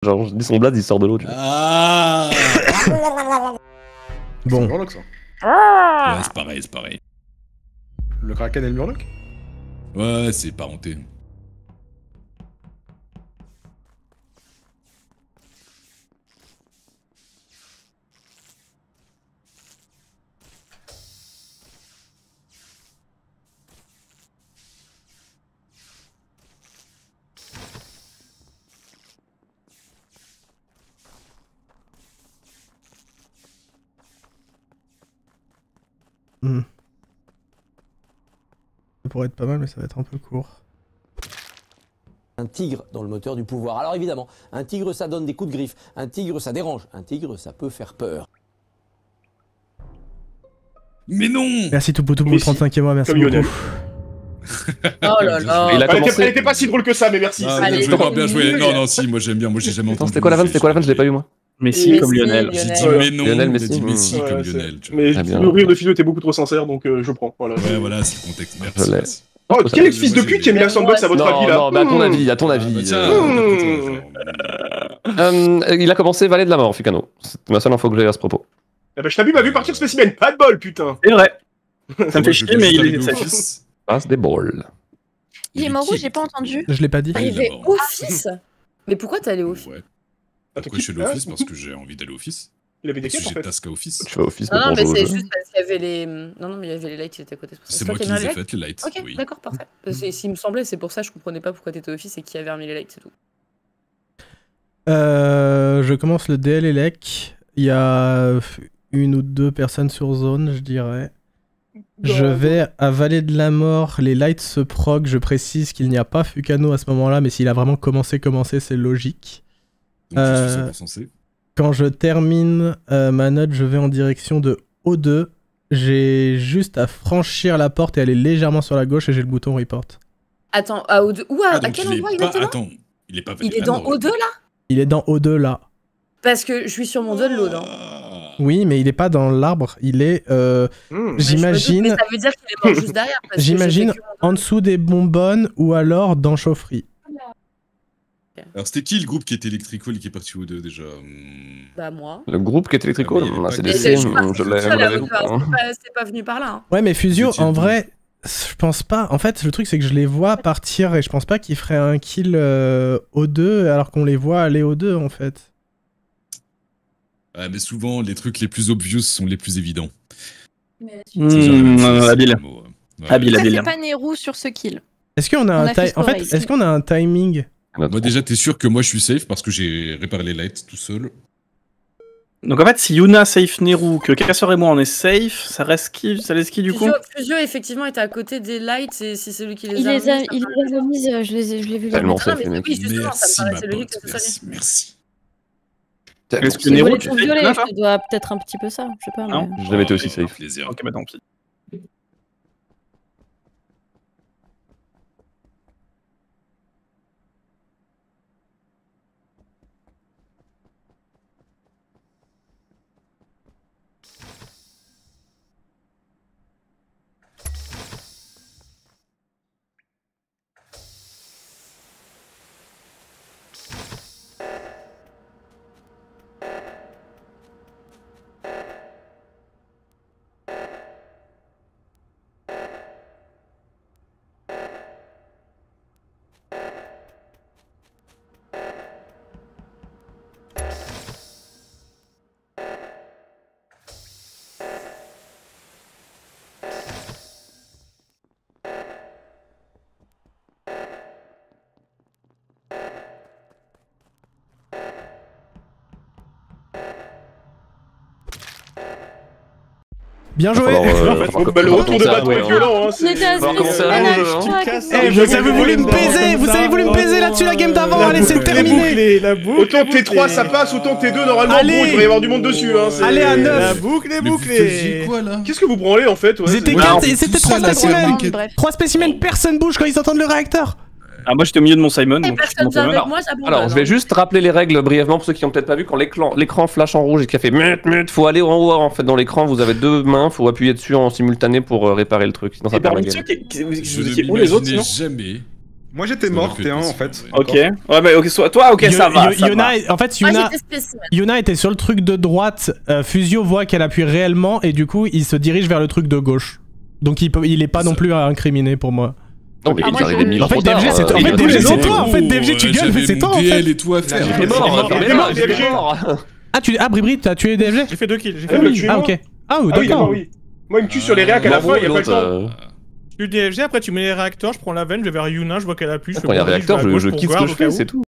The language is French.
Genre, je dis son blaze, il sort de l'eau. Ah. Bon. C'est Murloc, ça. Ouais, c'est pareil, c'est pareil. Le Kraken et le Murloc. Ouais, c'est parenté. Ça pourrait être pas mal, mais ça va être un peu court. Un tigre dans le moteur du pouvoir. Alors évidemment, un tigre ça donne des coups de griffe, un tigre ça dérange, un tigre ça peut faire peur. Mais non. Merci Toupou pour le 35e mois, merci Comme Lionel. beaucoup. Oh là là. Il a commencé. Elle était pas si drôle que ça, mais merci. Ah, Allez, bien joué, stop. bien joué. Non, non, si, moi j'aime bien. Moi j'ai jamais entendu. Attends, c'était quoi la vanne? C'était quoi la vanne? Je l'ai pas eu moi. Messi comme Lionel. J'ai dit Lionel. mais non. Lionel il a Messi. dit Messi Ouais, comme c'est- Lionel. tu vois. Mais Ah, bien. le rire de Philo était beaucoup trop sincère, donc je prends. Voilà. Ouais, voilà, c'est le contexte. Je l'ai. Merci. Oh, quel ex-fils de pute qui a mis la sandbox à votre avis Non, là? non, mais à ton avis, à ton Ah, avis. bah, tiens, Il a commencé Valet de la mort, Fukano. C'est ma seule info que j'ai à ce propos. Eh ben, je t'ai vu partir spécimen, pas de bol, putain. C'est vrai. Ça me moi, fait je chier, vais mais juste il aller est au safe. office. Passe des balls. Il est mort où? J'ai pas entendu. Je l'ai pas dit. Ah, Il est d'abord. office. Mais pourquoi t'es allé au office? Ouais. Attends, Pourquoi je suis allé au office? Parce que j'ai envie d'aller au office. Il avait des Parce que quêtes en j'ai fait. task à office. Tu vas au office, Non, mais non, pour mais jouer au c'est jeu. juste parce qu'il y avait les. Non, non, mais il y avait les lights qui étaient à côté. C'est toi moi qui as mis les ai les faites, les lights. Ok, Oui. d'accord, parfait. S'il me semblait, c'est pour ça que je comprenais pas pourquoi t'étais au office et qui avait remis les lights, c'est tout. Je commence le DL Elec. Il y a une ou deux personnes sur zone, je dirais. Je vais à Vallée de la Mort, les lights se prog, je précise qu'il n'y a pas Fukano à ce moment-là, mais s'il a vraiment commencé, c'est logique. Donc je suis 100% safe. Quand je termine ma note, je vais en direction de O2. J'ai juste à franchir la porte et aller légèrement sur la gauche et j'ai le bouton report. Attends, à O2. Où, à Donc quel il est endroit pas. exactement? Attends, il est pas. Il est dans O2 là? Il est dans O2 là. Parce que je suis sur mon download. Hein. Oui, mais il est pas dans l'arbre, il est... J'imagine... Mais ça veut dire qu'il est mort juste derrière. parce que J'imagine j'ai fait que mon en dessous des bonbonnes ou alors dans Chaufferie. Alors c'était qui le groupe qui était Electrical et qui est parti au 2 déjà Bah moi. Le groupe qui est Electrical, Ah, mais il y avait pas c'est que- des Et C, je suis partie je toute seule à l'avais. O2, c'est pas venu par là. Hein. Ouais, mais Fusio, Vous étiez en deux. vrai, je pense pas. En fait, le truc, c'est que je les vois partir et je pense pas qu'ils feraient un kill au 2 alors qu'on les voit aller au 2 en fait. Ah, mais souvent, les trucs les plus obvious sont les plus évidents. Mais C'est genre la même chose, c'est Habile. le mot, ouais. Habile, ça, habile. c'est pas Nero sur ce kill. Est-ce qu'on a On un a fait en fait, Story. est-ce qu'on a un timing? Moi déjà, t'es sûr que moi je suis safe parce que j'ai réparé les lights tout seul. Donc en fait, si Yuna safe Neru, que Casseur et moi on est safe, ça reste qui? Ça laisse qui du coup? Fusio, effectivement, était à côté des lights et si c'est lui qui les Il a les a, remis, ça il me les a remises, je l'ai vu. Tellement Ah, safe, mais les mecs. oui, justement, Merci ça me ma paraissait logique pote, que ce soit lui. merci. Est-ce que C'est Nero, volé tu ton fais violet, plein, toi je dois peut-être un petit peu ça, je sais pas. Non. mais- Je l'avais été aussi Avec safe. plaisir. Ok, bah tant pis. Bien joué. Le retour de bateau est violent, hein. On était à On va recommencer à Anna, jouer, hein. Eh, vous avez voulu me baiser, vous avez voulu me baiser là-dessus la game d'avant, allez c'est terminé. Autant T3 ça passe, autant T2 normalement, Allez. bon, il devrait y avoir du monde dessus. Hein, c'est- Allez à 9. La boucle est Mais vous faisiez bouclée. quoi là? Qu'est-ce que vous branlez en fait? Ouais, Ils étaient c'est- 4 Ouais, et c'était tout 3 seul à spécimens. faire Bref. 3 spécimens, personne bouge quand ils entendent le réacteur. Ah, moi j'étais au milieu de mon Simon, Et donc personne mon vient Simon, avec moi, j'abandonne. Alors, je vais juste rappeler les règles brièvement pour ceux qui n'ont peut-être pas vu. Quand l'écran flash en rouge et qu'il a fait mut, faut aller en haut en fait dans l'écran. Vous avez deux mains, faut appuyer dessus en simultané pour réparer le truc. Sinon, ça Et perd par la exemple, game. vous Je ne étiez où les autres m'imaginais sinon? jamais Moi j'étais mort, T1 en fait. Ok. Ouais, mais ok, toi, ok, ça va. En fait, Moi, j'étais spécimen. Yuna était sur le truc de droite. Fusio voit qu'elle appuie réellement et du coup, il se dirige vers le truc de gauche. Donc il est pas non plus incriminé pour moi. Non, mais il est arrivé 1000 ans En fait, trop tard. DFG, c'est toi. En fait, DFG, c'est toi. En fait, DFG, tu gueules, mais c'est toi en fait. et tout à faire. Il est mort, Bribri, t'as tué DFG? J'ai fait 2 kills. Ah, ok. Ah, Ah oui, d'accord. d'accord, oui. Moi, il me tue sur les réacs à la fin, il y a pas le temps. Je suis DFG, après tu mets les réacteurs, je prends la veine, je vais vers Yuna, je vois qu'elle appuie. Quand il y a réacteur, je kiff ce que je fais, c'est tout.